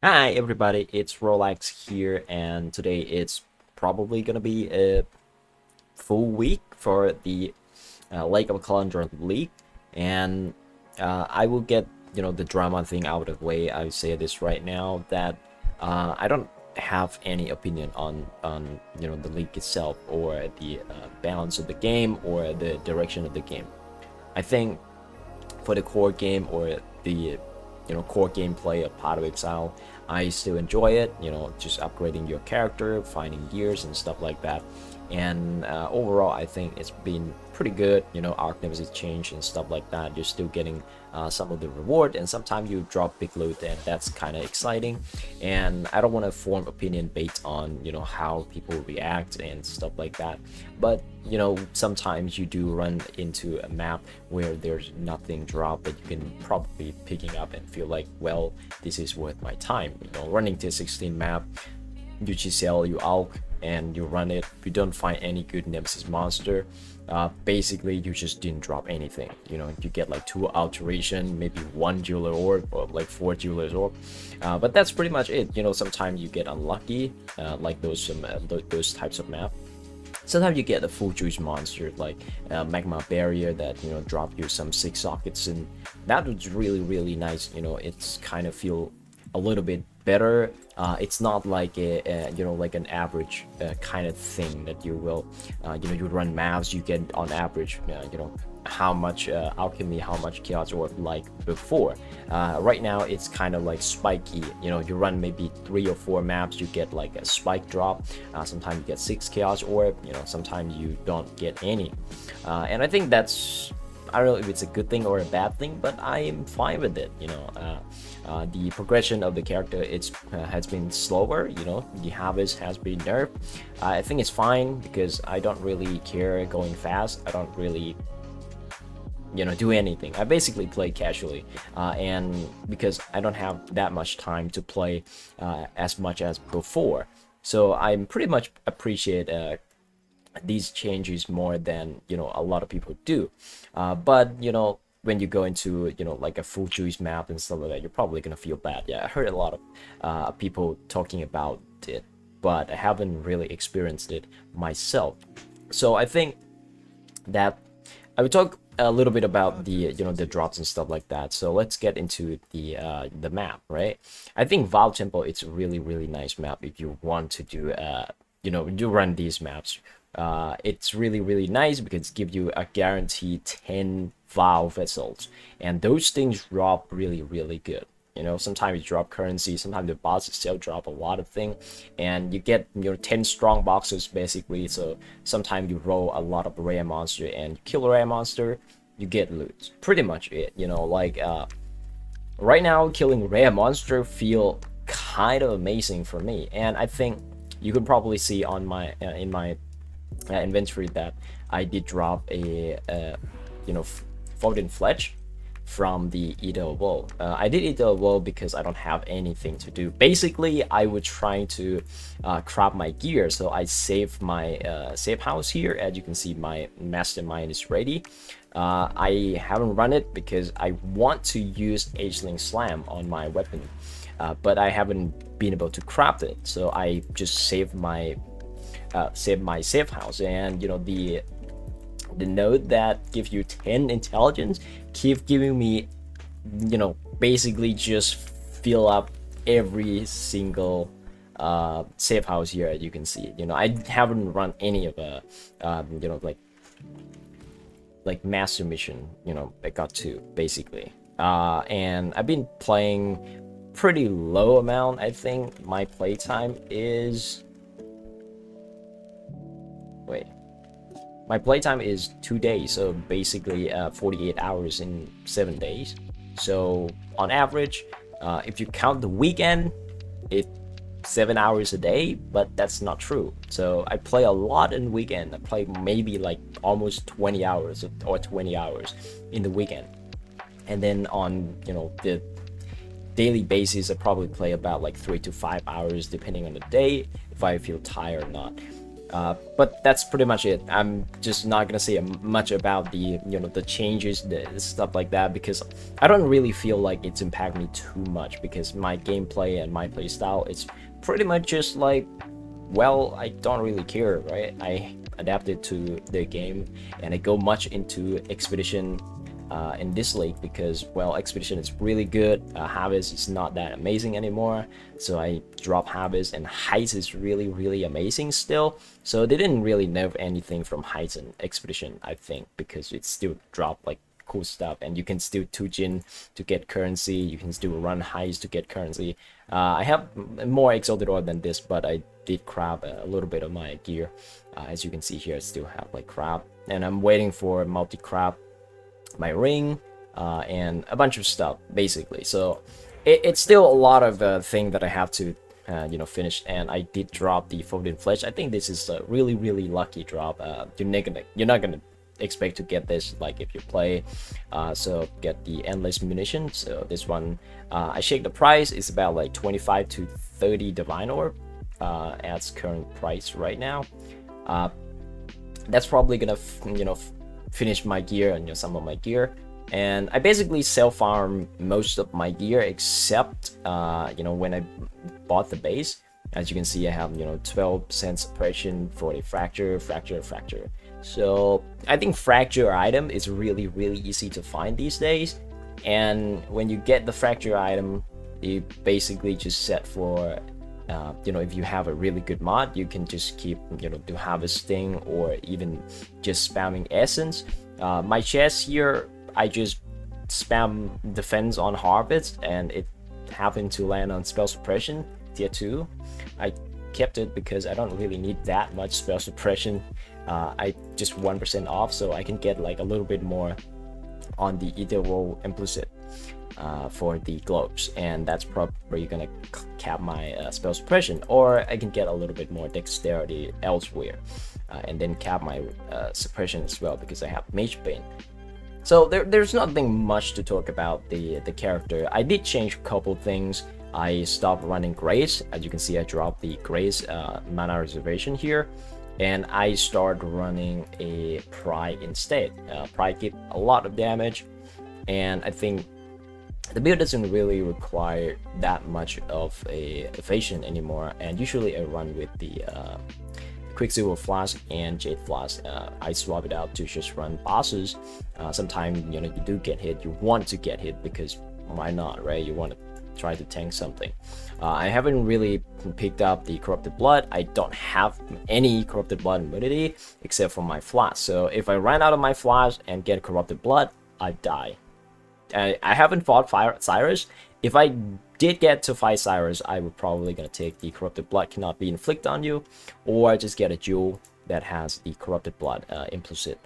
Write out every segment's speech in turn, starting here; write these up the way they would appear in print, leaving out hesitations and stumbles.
Hi everybody, it's Rolex here, and today it's probably gonna be a full week for the Lake of Kalandra League, and I will get the drama thing out of the way. I say this right now that I don't have any opinion on the league itself or the balance of the game or the direction of the game. I think for the core game or the core gameplay of Path of Exile, I still enjoy it. Just upgrading your character, finding gears and stuff like that. And overall, I think it's been pretty good. Arc nemesis change and stuff like that. You're still getting some of the reward, and sometimes you drop big loot, and that's kind of exciting. And I don't want to form opinion based on how people react and stuff like that. But sometimes you do run into a map where there's nothing drop, but you can probably picking up and feel like, well, this is worth my time. Running to 16 map, you GCL, you AUK, and you run it. You don't find any good nemesis monster. Basically, you just didn't drop anything. You get like 2 alteration, maybe 1 jeweler orb, or like 4 jewelers orb. But that's pretty much it. Sometimes you get unlucky, like those types of map. Sometimes you get a full juice monster like magma barrier that drop you some 6 sockets, and that was really nice. It's kind of feel a little bit better. It's not like like an average kind of thing that you will you run maps, you get on average how much alchemy, how much chaos orb like before. Right now it's kind of like spiky. You run maybe 3 or 4 maps, you get like a spike drop. Sometimes you get 6 chaos orb, sometimes you don't get any. And I think that's, I don't know if it's a good thing or a bad thing, but I am fine with it. The progression of the character has been slower. The harvest has been nerfed. I think it's fine because I don't really care going fast. I don't really do anything. I basically play casually, and because I don't have that much time to play as much as before, so I'm pretty much appreciate these changes more than a lot of people do. But when you go into like a full juice map and stuff like that, you're probably gonna feel bad. Yeah, I heard a lot of people talking about it, but I haven't really experienced it myself. So I think that I will talk a little bit about the the drops and stuff like that. So let's get into the map, right? I think Val Temple, it's a really nice map if you want to do do run these maps. It's really nice because it gives you a guaranteed 10 Val vessels, and those things drop really good. Sometimes you drop currency, sometimes the boss still drop a lot of things, and you get 10 strong boxes basically. So sometimes you roll a lot of rare monster and kill a rare monster, you get loot. Pretty much it. Like right now killing rare monster feel kind of amazing for me, and I think you can probably see on my in my inventory that I did drop a Forbidden Fletch from the Eater of Woe. I did Eater of Woe because I don't have anything to do. Basically, I was trying to craft my gear, so I saved my safe house here. As you can see, my mastermind is ready. I haven't run it because I want to use Ageling Slam on my weapon, but I haven't been able to craft it, so I just saved my safe house. And the node that gives you 10 intelligence keep giving me basically just fill up every single safe house here. As you can see, I haven't run any of a like master mission. I got to basically and I've been playing pretty low amount. I think my playtime is, wait, my playtime is 2 days, so basically 48 hours in 7 days. So on average, if you count the weekend, it's 7 hours a day, but that's not true. So I play a lot in the weekend. I play maybe like almost 20 hours or 20 hours in the weekend, and then on the daily basis, I probably play about like 3 to 5 hours depending on the day if I feel tired or not. But that's pretty much it. I'm just not gonna say much about the the changes, the stuff like that, because I don't really feel like it's impacted me too much, because my gameplay and my play style, it's pretty much just like, well, I don't really care, right? I adapted to the game, and I go much into expedition in this league because, well, expedition is really good. Harvest is not that amazing anymore, so I drop harvest, and heights is really amazing still. So they didn't really nerf anything from heights and expedition, I think, because it still drop like cool stuff, and you can still Tujin to get currency, you can still run highs to get currency. I have more exalted ore than this, but I did crab a little bit of my gear. As you can see here, I still have like crab, and I'm waiting for multi crab, my ring, and a bunch of stuff basically. So it's still a lot of thing that I have to finish, and I did drop the folded flesh. I think this is a really lucky drop. You're not gonna expect to get this like if you play. So get the endless munition. So this one, I checked the price, it's about like 25 to 30 divine orb at current price right now. That's probably gonna finish my gear and some of my gear, and I basically self farm most of my gear except when I bought the base. As you can see, I have 12% suppression for the fracture. So I think fracture item is really easy to find these days, and when you get the fracture item, you basically just set for if you have a really good mod, you can just keep do harvesting or even just spamming essence. My chest here, I just spam defense on harvest, and it happened to land on spell suppression tier 2. I kept it because I don't really need that much spell suppression. I just 1% off, so I can get like a little bit more on the ethereal implicit for the globes, and that's probably gonna cap my spell suppression, or I can get a little bit more dexterity elsewhere, and then cap my suppression as well because I have mage bane. So there's nothing much to talk about the character. I did change a couple things. I stopped running Grace. As you can see, I dropped the Grace mana reservation here, and I started running a Pride instead. Pride give a lot of damage, and I think the build doesn't really require that much of a evasion anymore, and usually I run with the Quicksilver Flask and Jade Flask. I swap it out to just run bosses. Sometimes you do get hit, you want to get hit because why not, right? You want to try to tank something. I haven't really picked up the Corrupted Blood. I don't have any Corrupted Blood immunity except for my Flask. So if I run out of my Flask and get Corrupted Blood, I die. I haven't fought Cyrus. If I did get to fight Cyrus, I would probably gonna take the Corrupted Blood cannot be inflicted on you, or just get a jewel that has the Corrupted Blood implicit.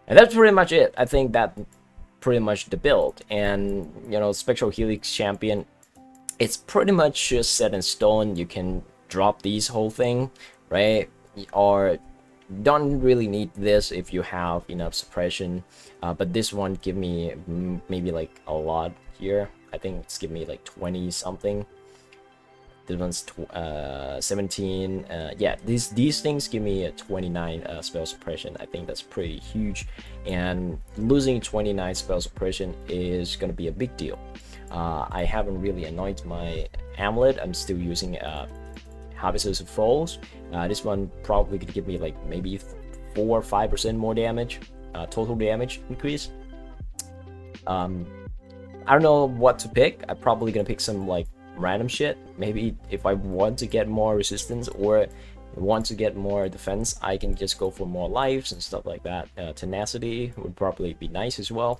And that's pretty much it. I think that pretty much the build. And Spectral Helix Champion, it's pretty much just set in stone. You can drop these whole thing, right? Or don't really need this if you have enough suppression, but this one give me maybe like a lot here. I think it's give me like 20 something. This one's 17. Yeah, these things give me a 29 spell suppression. I think that's pretty huge, and losing 29 spell suppression is gonna be a big deal. I haven't really anointed my amulet. I'm still using Harvesters of Foes. This one probably could give me like maybe 4 or 5% more damage, total damage increase. I don't know what to pick. I'm probably gonna pick some like random shit. Maybe if I want to get more resistance or want to get more defense, I can just go for more lives and stuff like that. Tenacity would probably be nice as well.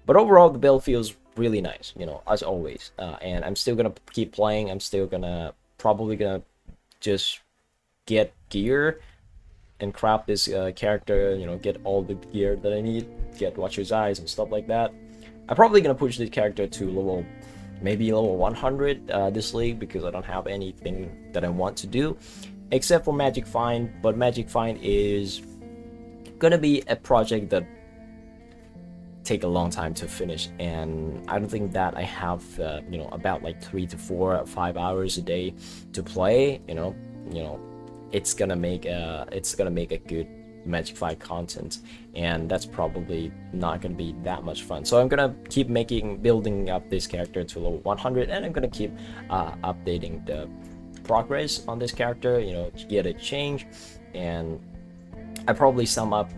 But overall, the build feels really nice, as always. And I'm still gonna keep playing. I'm still probably gonna just get gear and craft this character, get all the gear that I need, get Watcher's Eyes and stuff like that. I'm probably gonna push this character to maybe level 100 this league, because I don't have anything that I want to do except for Magic Find. But Magic Find is gonna be a project that take a long time to finish, and I don't think that I have about like 3 to 4 or 5 hours a day to play. it's gonna make a good Magic 5 content, and that's probably not gonna be that much fun. So I'm gonna keep building up this character to level 100, and I'm gonna keep updating the progress on this character, you know, to get a change. And I probably sum up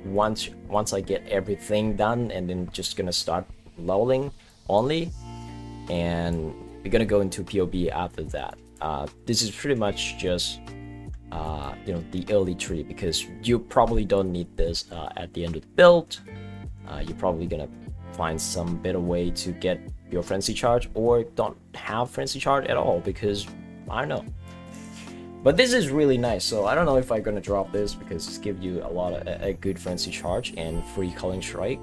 once I get everything done, and then just gonna start leveling only, and we're gonna go into POB after that. This is pretty much just you know, the early tree, because you probably don't need this at the end of the build. You're probably gonna find some better way to get your frenzy charge, or don't have frenzy charge at all, because I don't know. But this is really nice, so I don't know if I'm gonna drop this, because it's give you a lot of a good frenzy charge and free culling strike.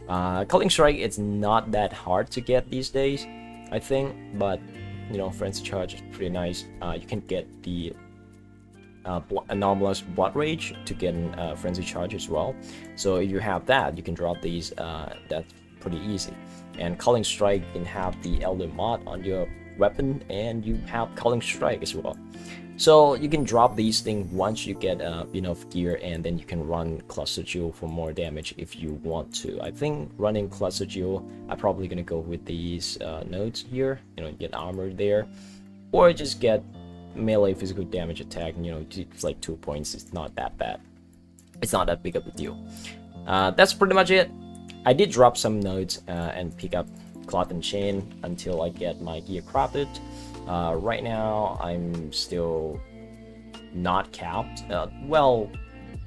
Culling strike, it's not that hard to get these days, I think, but you know, frenzy charge is pretty nice. You can get the anomalous blood rage to get frenzy charge as well. So if you have that, you can drop these. That's pretty easy. And culling strike, you can have the elder mod on your weapon, and you have culling strike as well. So you can drop these things once you get enough gear, and then you can run cluster jewel for more damage if you want to. I think running cluster jewel, I'm probably gonna go with these nodes here. You know, get armor there, or just get melee physical damage attack. You know, it's like 2 points. It's not that bad. It's not that big of a deal. That's pretty much it. I did drop some nodes and pick up cloth and chain until I get my gear crafted. Right now I'm still not capped. Well,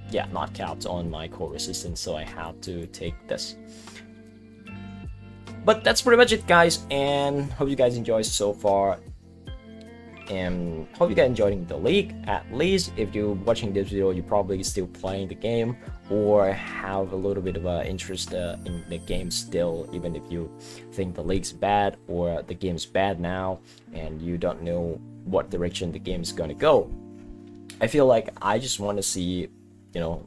yeah, not capped on my core resistance, so I have to take this. But that's pretty much it, guys, and hope you guys enjoy so far, and hope you guys enjoying the league. At least if you're watching this video, you're probably still playing the game, or have a little bit of an interest in the game still, even if you think the league's bad, or the game's bad now and you don't know what direction the game is gonna go. I feel like I just want to see, you know,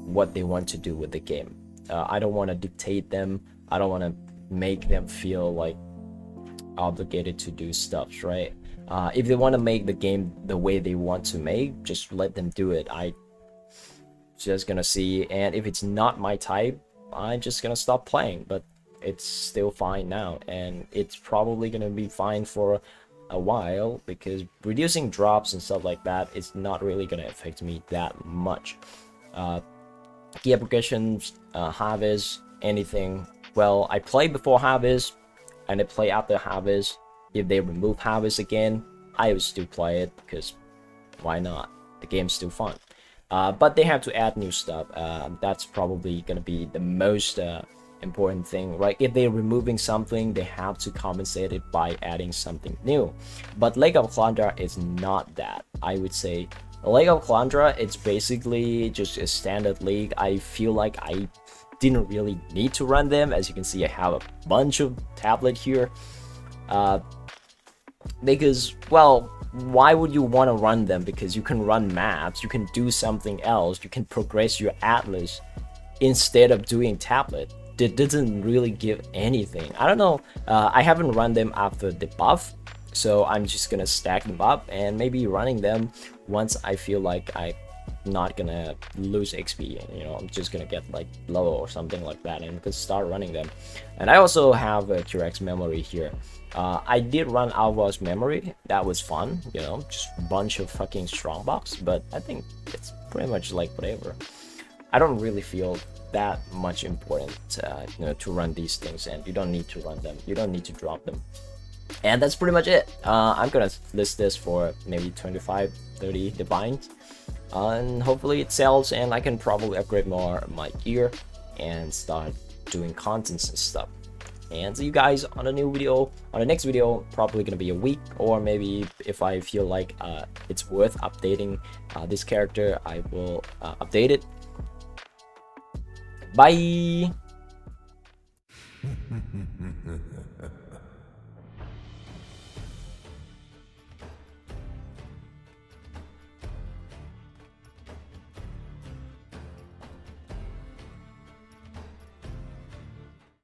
what they want to do with the game. I don't want to dictate them. I don't want to make them feel like obligated to do stuff, right? If they want to make the game the way they want to make, just let them do it. I just gonna see, and if it's not my type, I'm just gonna stop playing. But it's still fine now, and it's probably gonna be fine for a while, because reducing drops and stuff like that is not really gonna affect me that much. Gear progressions, harvest, anything. Well, I play before harvest and I play after harvest. If they remove harvest again, I would still play it, because why not? The game's still fun. But they have to add new stuff. That's probably gonna be the most important thing, right? If they're removing something, they have to compensate it by adding something new. But Lake of Kalandra is not that. I would say Lake of Kalandra, it's basically just a standard league. I feel like I didn't really need to run them. As you can see, I have a bunch of tablet here, because, well, why would you want to run them? Because you can run maps, you can do something else, you can progress your atlas instead of doing tablet. It doesn't really give anything. I don't know. I haven't run them after the buff, so I'm just gonna stack them up and maybe running them once I feel like I'm not gonna lose XP. You know, I'm just gonna get like low or something like that, and I'm gonna start running them. And I also have a T-Rex memory here. I did run Alva's memory. That was fun, you know, just a bunch of fucking strongbox, but I think it's pretty much like whatever. I don't really feel that much important you know, to run these things, and you don't need to run them, you don't need to drop them. And that's pretty much it. I'm gonna list this for maybe 25-30 divines, and hopefully it sells, and I can probably upgrade more of my gear and start doing contents and stuff. And see you guys on a new video, on the next video. Probably gonna be a week, or maybe if I feel like it's worth updating this character, I will update it. Bye.